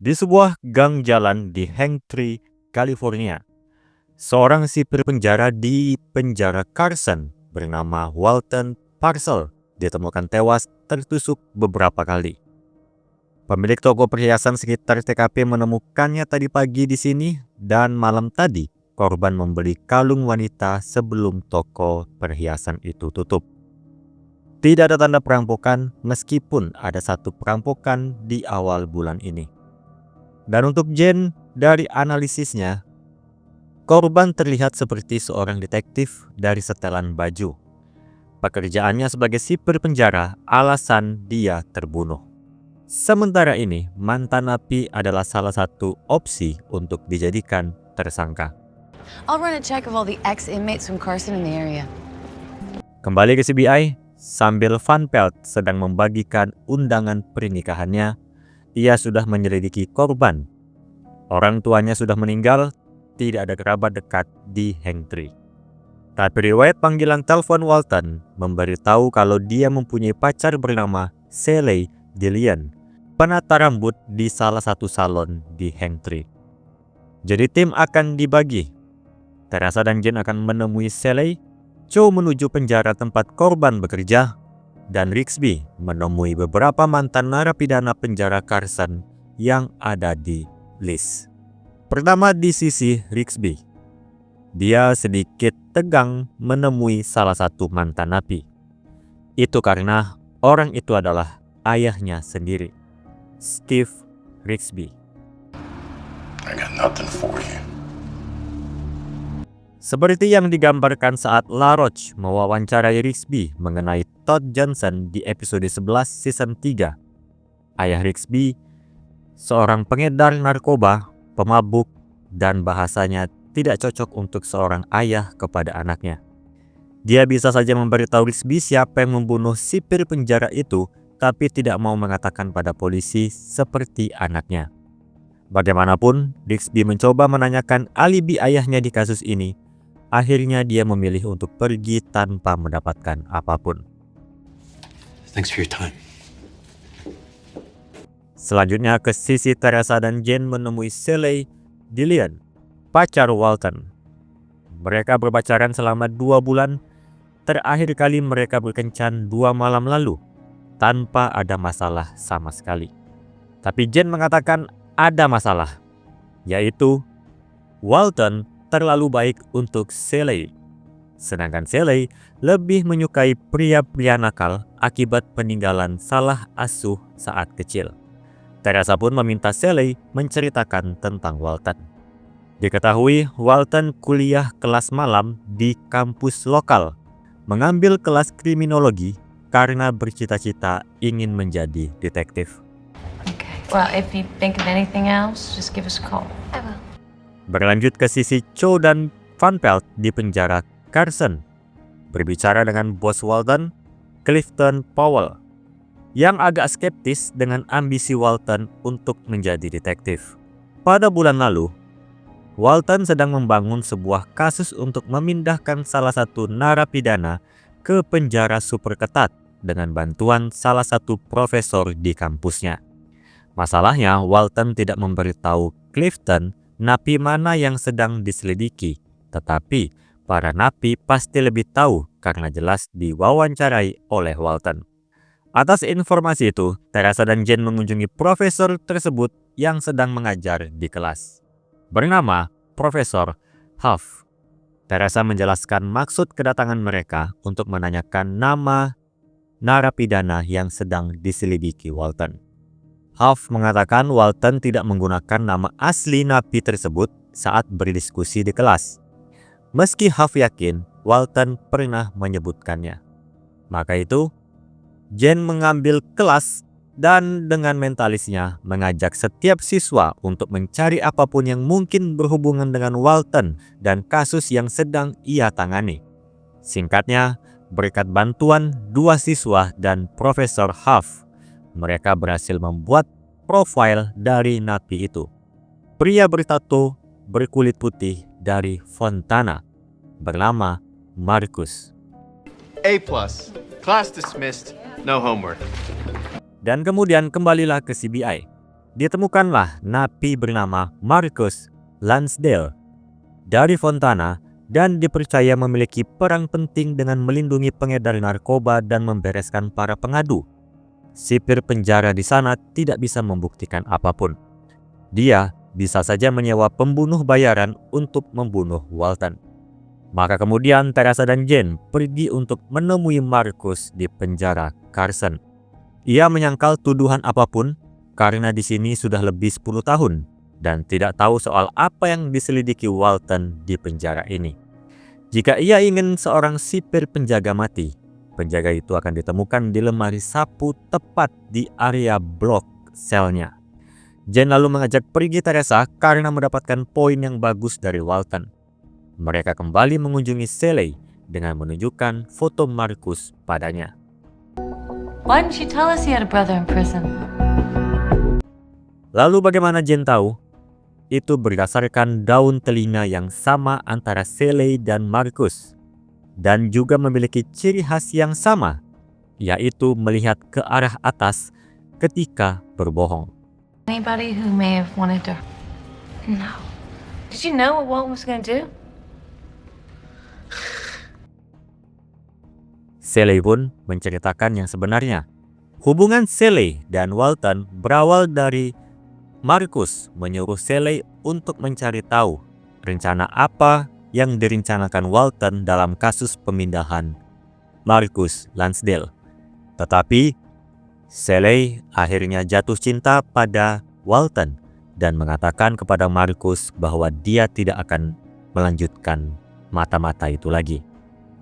Di sebuah gang jalan di Hanktree, California, seorang sipir penjara di penjara Carson bernama Walton Parcell ditemukan tewas tertusuk beberapa kali. Pemilik toko perhiasan sekitar TKP menemukannya tadi pagi di sini, dan malam tadi korban membeli kalung wanita sebelum toko perhiasan itu tutup. Tidak ada tanda perampokan meskipun ada satu perampokan di awal bulan ini. Dan untuk Jane, dari analisisnya, korban terlihat seperti seorang detektif dari setelan baju. Pekerjaannya sebagai sipir penjara alasan dia terbunuh. Sementara ini, mantan napi adalah salah satu opsi untuk dijadikan tersangka. I'll run a check of all the ex-inmates from Carson in the area. Kembali ke CBI, sambil Van Pelt sedang membagikan undangan pernikahannya, ia sudah menyelidiki korban. Orang tuanya sudah meninggal, tidak ada kerabat dekat di Hanktree. Tapi riwayat panggilan telepon Walton memberitahu kalau dia mempunyai pacar bernama Sally Dillon, penata rambut di salah satu salon di Hanktree. Jadi tim akan dibagi. Teresa dan Jane akan menemui Sally, Cho menuju penjara tempat korban bekerja, dan Rigsby menemui beberapa mantan narapidana penjara Carson yang ada di list. Pertama di sisi Rigsby. Dia sedikit tegang menemui salah satu mantan napi. Itu karena orang itu adalah ayahnya sendiri, Steve Rigsby. I got nothing for you. Seperti yang digambarkan saat LaRoche mewawancarai Rigsby mengenai Todd Johnson di episode 11 season 3. Ayah Rigsby, seorang pengedar narkoba, pemabuk, dan bahasanya tidak cocok untuk seorang ayah kepada anaknya. Dia bisa saja memberitahu Rigsby siapa yang membunuh sipir penjara itu, tapi tidak mau mengatakan pada polisi seperti anaknya. Bagaimanapun, Rigsby mencoba menanyakan alibi ayahnya di kasus ini. Akhirnya dia memilih untuk pergi tanpa mendapatkan apapun. Thanks for your time. Selanjutnya ke sisi Teresa dan Jane menemui Sally Dillon, pacar Walton. Mereka berpacaran selama 2 bulan. Terakhir kali mereka berkencan 2 malam lalu, tanpa ada masalah sama sekali. Tapi Jane mengatakan ada masalah, yaitu Walton terlalu baik untuk Sally. Sedangkan Sally lebih menyukai pria-pria nakal akibat peninggalan salah asuh saat kecil. Teresa pun meminta Sally menceritakan tentang Walton. Diketahui Walton kuliah kelas malam di kampus lokal, mengambil kelas kriminologi karena bercita-cita ingin menjadi detektif. Okay. Well, if you think of anything else, just give us a call. I will. Berlanjut ke sisi Cho dan Van Pelt di penjara Carson, berbicara dengan bos Walton, Clifton Powell, yang agak skeptis dengan ambisi Walton untuk menjadi detektif. Pada bulan lalu, Walton sedang membangun sebuah kasus untuk memindahkan salah satu narapidana ke penjara super ketat dengan bantuan salah satu profesor di kampusnya. Masalahnya, Walton tidak memberitahu Clifton napi mana yang sedang diselidiki, tetapi para napi pasti lebih tahu karena jelas diwawancarai oleh Walton. Atas informasi itu, Teresa dan Jane mengunjungi profesor tersebut yang sedang mengajar di kelas, bernama Profesor Huff. Teresa menjelaskan maksud kedatangan mereka untuk menanyakan nama narapidana yang sedang diselidiki Walton. Huff mengatakan Walton tidak menggunakan nama asli napi tersebut saat berdiskusi di kelas, meski Huff yakin Walton pernah menyebutkannya. Maka itu, Jane mengambil kelas dan dengan mentalisnya mengajak setiap siswa untuk mencari apapun yang mungkin berhubungan dengan Walton dan kasus yang sedang ia tangani. Singkatnya, berkat bantuan 2 siswa dan Profesor Huff, mereka berhasil membuat profil dari napi itu. Pria bertato berkulit putih dari Fontana, bernama Marcus. A+. Class dismissed. No homework. Dan kemudian kembalilah ke CBI. ditemukanlah napi bernama Marcus Lansdale dari Fontana dan dipercaya memiliki peran penting dengan melindungi pengedar narkoba dan membereskan para pengadu. Sipir penjara di sana tidak bisa membuktikan apapun. Dia bisa saja menyewa pembunuh bayaran untuk membunuh Walton. Maka kemudian Teresa dan Jane pergi untuk menemui Marcus di penjara Carson. Ia menyangkal tuduhan apapun karena di sini sudah lebih 10 tahun dan tidak tahu soal apa yang diselidiki Walton di penjara ini. Jika ia ingin seorang sipir penjaga mati, penjaga itu akan ditemukan di lemari sapu tepat di area blok selnya. Jane lalu mengajak pergi Teresa karena mendapatkan poin yang bagus dari Walton. Mereka kembali mengunjungi Shelley dengan menunjukkan foto Marcus padanya. Why didn't you tell us he had a brother in prison? Lalu bagaimana Jane tahu? Itu berdasarkan daun telinga yang sama antara Shelley dan Marcus. Dan juga memiliki ciri khas yang sama, yaitu melihat ke arah atas ketika berbohong. Anybody who may have wanted to... No. Did you know what Walton was going to do? Shelley pun menceritakan yang sebenarnya. Hubungan Shelley dan Walton berawal dari Marcus menyuruh Shelley untuk mencari tahu rencana apa yang direncanakan Walton dalam kasus pemindahan Marcus Lansdale. Tetapi Shelley akhirnya jatuh cinta pada Walton dan mengatakan kepada Marcus bahwa dia tidak akan melanjutkan mata-mata itu lagi.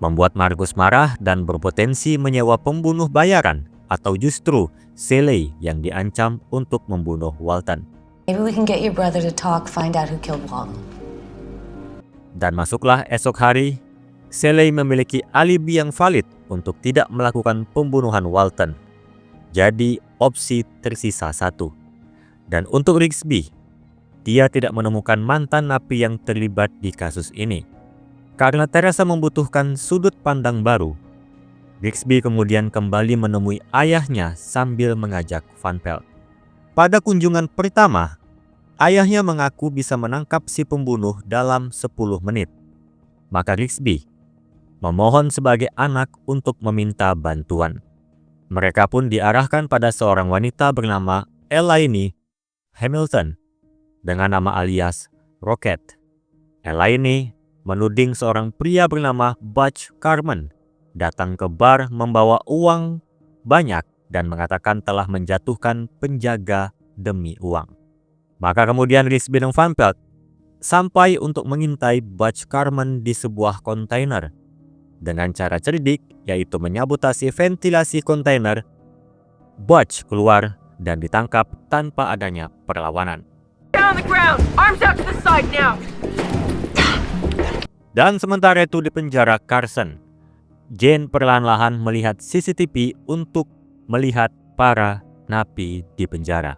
Membuat Marcus marah dan berpotensi menyewa pembunuh bayaran atau justru Shelley yang diancam untuk membunuh Walton. Maybe we can get your brother to talk, find out who killed Walton. Dan masuklah esok hari, Shelley memiliki alibi yang valid untuk tidak melakukan pembunuhan Walton. Jadi opsi tersisa satu. Dan untuk Rigsby, dia tidak menemukan mantan napi yang terlibat di kasus ini. Karena Teresa membutuhkan sudut pandang baru, Rigsby kemudian kembali menemui ayahnya sambil mengajak Van Pelt. Pada kunjungan pertama, ayahnya mengaku bisa menangkap si pembunuh dalam 10 menit. Maka Rigsby memohon sebagai anak untuk meminta bantuan. Mereka pun diarahkan pada seorang wanita bernama Elaine Hamilton dengan nama alias Rocket. Elaine menuding seorang pria bernama Butch Carmen datang ke bar membawa uang banyak dan mengatakan telah menjatuhkan penjaga demi uang. Maka kemudian Rigsby dan Van Pelt sampai untuk mengintai Butch Carmen di sebuah kontainer. Dengan cara cerdik, yaitu menyabotase ventilasi kontainer, Butch keluar dan ditangkap tanpa adanya perlawanan. Down on the ground! Arms out to the side now! Dan sementara itu di penjara Carson, Jane perlahan-lahan melihat CCTV untuk melihat para napi di penjara.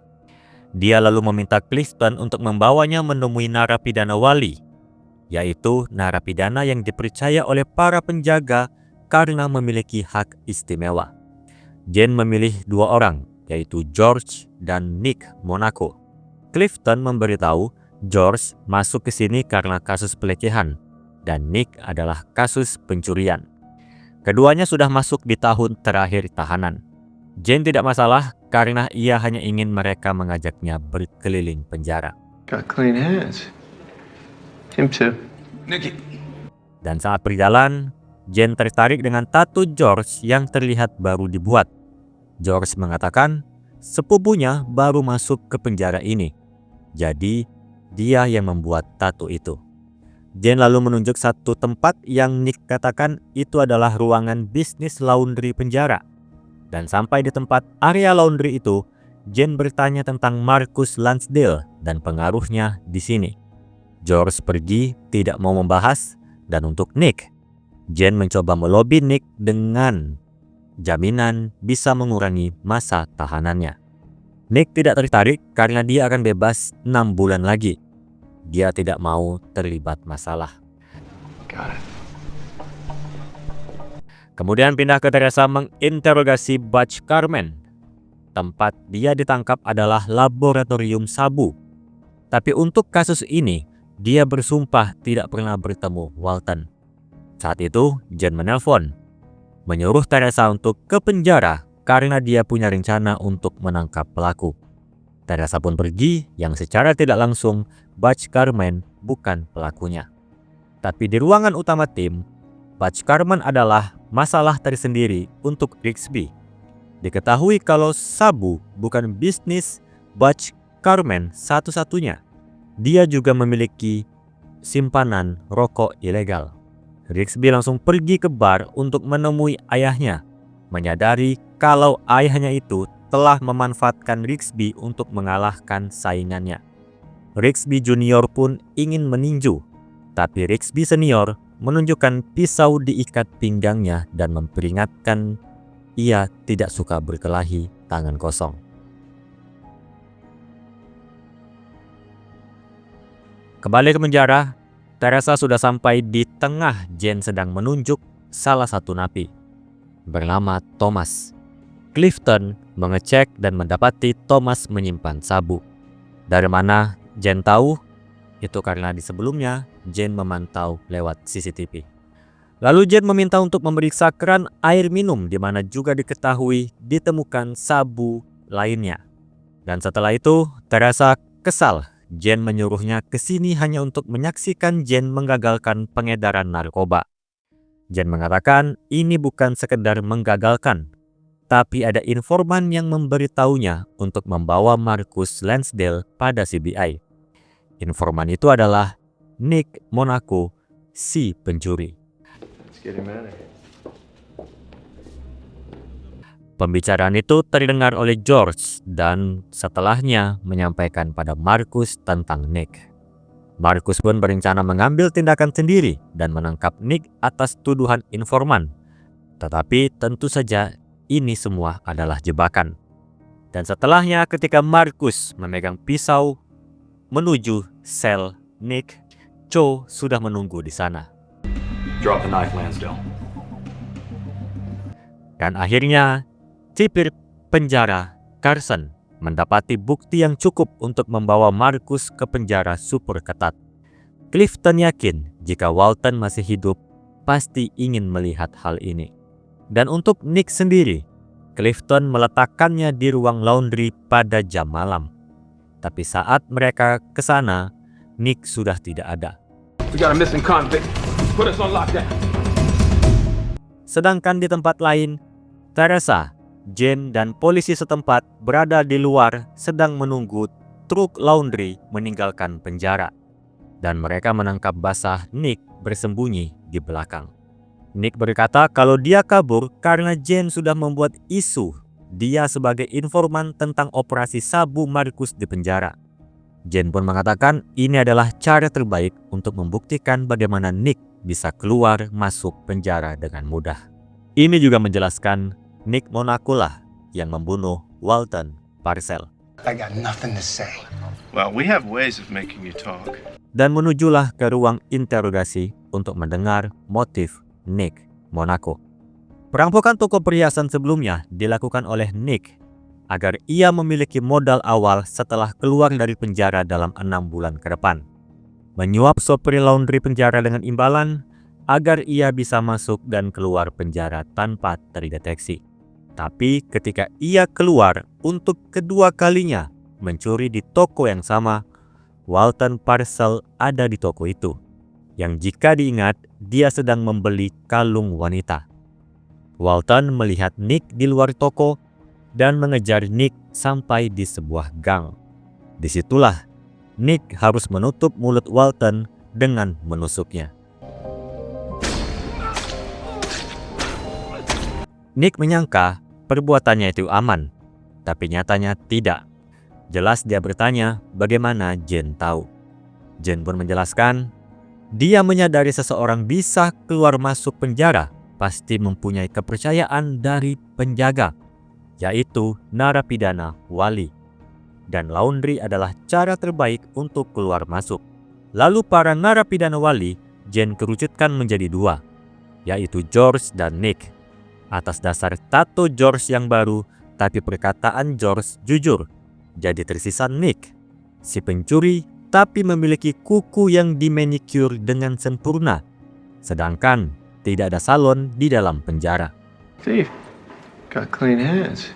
Dia lalu meminta Clifton untuk membawanya menemui narapidana wali, yaitu narapidana yang dipercaya oleh para penjaga karena memiliki hak istimewa. Jane memilih 2 orang, yaitu George dan Nick Monaco. Clifton memberitahu George masuk ke sini karena kasus pelecehan, dan Nick adalah kasus pencurian. Keduanya sudah masuk di tahun terakhir tahanan. Jane tidak masalah karena ia hanya ingin mereka mengajaknya berkeliling penjara. Got clean hands. Him too. Nikki. Dan saat berjalan, Jane tertarik dengan tato George yang terlihat baru dibuat. George mengatakan sepupunya baru masuk ke penjara ini. Jadi, dia yang membuat tato itu. Jane lalu menunjuk satu tempat yang Nick katakan itu adalah ruangan bisnis laundry penjara. Dan sampai di tempat area laundry itu, Jane bertanya tentang Marcus Lansdale dan pengaruhnya di sini. George pergi tidak mau membahas, dan untuk Nick, Jane mencoba melobi Nick dengan jaminan bisa mengurangi masa tahanannya. Nick tidak tertarik karena dia akan bebas 6 bulan lagi. Dia tidak mau terlibat masalah. Got it. Kemudian pindah ke Teresa menginterogasi Butch Carmen. tempat dia ditangkap adalah laboratorium sabu. Tapi untuk kasus ini, dia bersumpah tidak pernah bertemu Walton. Saat itu, Jane menelpon, menyuruh Teresa untuk ke penjara karena dia punya rencana untuk menangkap pelaku. Teresa pun pergi, yang secara tidak langsung Butch Carmen bukan pelakunya. Tapi di ruangan utama tim, Butch Carmen adalah masalah tersendiri untuk Rigsby. Diketahui kalau sabu bukan bisnis Butch Carmen satu-satunya. Dia juga memiliki simpanan rokok ilegal. Rigsby langsung pergi ke bar untuk menemui ayahnya, menyadari kalau ayahnya itu telah memanfaatkan Rigsby untuk mengalahkan saingannya. Rigsby Junior pun ingin meninju, tapi Rigsby Senior menunjukkan pisau diikat pinggangnya dan memperingatkan ia tidak suka berkelahi tangan kosong. Kembali ke penjara, Teresa sudah sampai di tengah Jane sedang menunjuk salah satu napi bernama Thomas. Clifton mengecek dan mendapati Thomas menyimpan sabu. Dari mana Jane tahu? Itu karena di sebelumnya Jane memantau lewat CCTV. Lalu Jane meminta untuk memeriksa keran air minum di mana juga diketahui ditemukan sabu lainnya. Dan setelah itu, Teresa kesal. Jane menyuruhnya ke sini hanya untuk menyaksikan Jane menggagalkan pengedaran narkoba. Jane mengatakan ini bukan sekedar menggagalkan, tapi ada informan yang memberitahunya untuk membawa Marcus Lansdale pada CBI. Informan itu adalah Nick Monaco, si pencuri. Pembicaraan itu terdengar oleh George dan setelahnya menyampaikan pada Marcus tentang Nick. Marcus pun berencana mengambil tindakan sendiri dan menangkap Nick atas tuduhan informan. Tetapi tentu saja ini semua adalah jebakan. Dan setelahnya ketika Marcus memegang pisau menuju sel Nick, Cho sudah menunggu di sana. Drop the knife, Lansdale. Dan akhirnya, sipir penjara Carson mendapati bukti yang cukup untuk membawa Marcus ke penjara super ketat. Clifton yakin jika Walton masih hidup, pasti ingin melihat hal ini. Dan untuk Nick sendiri, Clifton meletakkannya di ruang laundry pada jam malam. Tapi saat mereka ke sana, Nick sudah tidak ada. We got a missing convict. Put us on lockdown. Sedangkan di tempat lain, Teresa, Jane, dan polisi setempat berada di luar sedang menunggu truk laundry meninggalkan penjara. Dan mereka menangkap basah Nick bersembunyi di belakang. Nick berkata kalau dia kabur karena Jane sudah membuat isu dia sebagai informan tentang operasi sabu Marcus di penjara. Jane pun mengatakan ini adalah cara terbaik untuk membuktikan bagaimana Nick bisa keluar masuk penjara dengan mudah. Ini juga menjelaskan Nick Monaco lah yang membunuh Walton Parcell. I got nothing to say. Well, we have ways of making you talk. Dan menujulah ke ruang interogasi untuk mendengar motif Nick Monaco. Perampokan toko perhiasan sebelumnya dilakukan oleh Nick agar ia memiliki modal awal setelah keluar dari penjara dalam 6 bulan ke depan. Menyuap sopir laundry penjara dengan imbalan agar ia bisa masuk dan keluar penjara tanpa terdeteksi. Tapi ketika ia keluar untuk kedua kalinya mencuri di toko yang sama, Walton Parcell ada di toko itu, yang jika diingat dia sedang membeli kalung wanita. Walton melihat Nick di luar toko dan mengejar Nick sampai di sebuah gang. Disitulah Nick harus menutup mulut Walton dengan menusuknya. Nick menyangka perbuatannya itu aman, tapi nyatanya tidak. Jelas dia bertanya bagaimana Jane tahu. Jane pun menjelaskan, dia menyadari seseorang bisa keluar masuk penjara pasti mempunyai kepercayaan dari penjaga, yaitu narapidana wali. Dan laundry adalah cara terbaik untuk keluar masuk. Lalu para narapidana wali Jane kerucutkan menjadi 2, yaitu George dan Nick. Atas dasar tato George yang baru, tapi perkataan George jujur. Jadi tersisa Nick, si pencuri tapi memiliki kuku yang dimanikyur dengan sempurna. Sedangkan tidak ada salon di dalam penjara. Steve, got clean hands.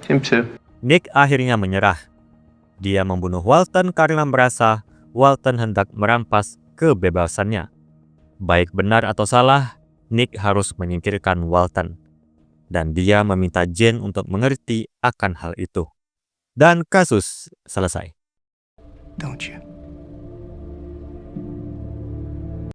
Him too. Nick akhirnya menyerah. Dia membunuh Walton karena merasa Walton hendak merampas kebebasannya. Baik benar atau salah, Nick harus menyingkirkan Walton. Dan dia meminta Jane untuk mengerti akan hal itu. Dan kasus selesai. Don't you?